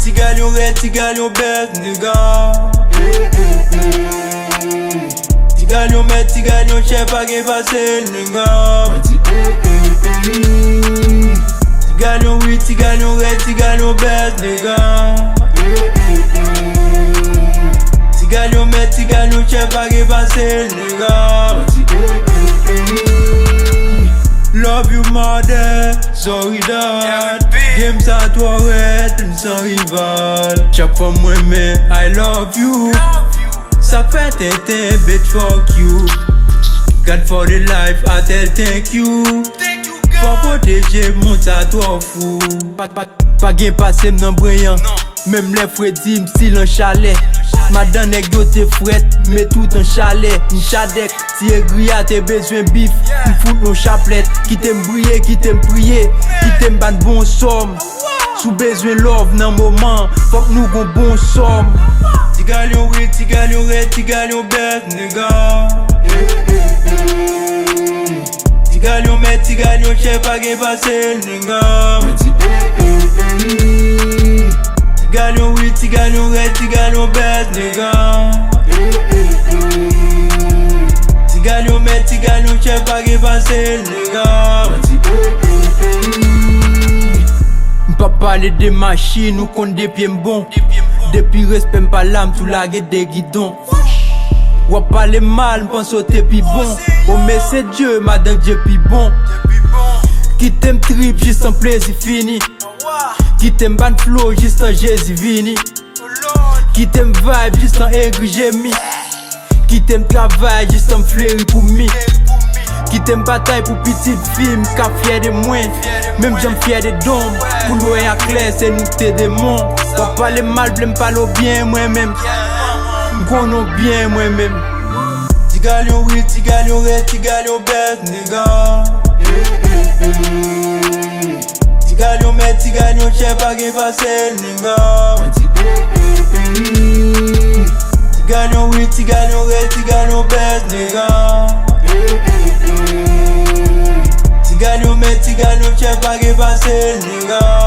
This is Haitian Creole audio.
tigal yon red, tigal yon best nigga. Tigal yon met, tigal yon chef a gen pase nigga. Tigal yon oui, tigal yon red, tigal yon best nigga. Tigal yon met, tigal yon chef a gen pase nigga. Love you mother, sorry dad. Game sa toi red, sans rival. Chaque fois moi mais I love you. Ça fait t'es bitch fuck you. God for the life, I tell thank you. For protéger mon ça toi fou. Pas gain passé m'nan brillant. Même les Freddy m'style en chalet. Madame nèg yo te fret, mais tout en chalet, une chadek. Si aigri a te besoin bif, m'fout nos chapelettes. Qui t'aime briller, qui t'aime prier, qui t'aime ban bon somme. Sous besoin love nan moment, faut que nous gon bon somme. Tigal yon real, tigal yon red, tigal yon best nigga. Tigal yon met, tigal yon chef a gen pase nigga. Tigal yon oui, tigal yon red, tigal yon best nigga. Tigal yon met, tigal yon chef a gen pase nigga. M'pas parler de machines ou qu'on des pieds bon. Depuis respect m'pas l'âme sous la guette des guidons. Ou parler mal, m'pense au t'es bon. Oh mais c'est Dieu, madame Dieu pi bon. Qui t'aime trip juste en plaisir fini. Qui t'aime ban flow juste en Jésus vini. Qui t'aime vibe juste en aigri gémi. Qui t'aime travail juste en fleuri pour mi. Qui t'aime bataille pour petite fille, m'ka fier de moi. Même j'en fier de dom. Pour l'eau à clair, c'est nous t'es démons. Pas parler mal, blême pas l'eau bien moi-même. M'konon bien moi-même. Tigal yon real, tigal yon red, tigal yon best nigga. Tigal yon met, tigal yon chef a gen pase nigga. Tigal yon oui, tigal yon red, tigal yon best nigga. Tigal yon met, tigal yon chef a gen pase nigga.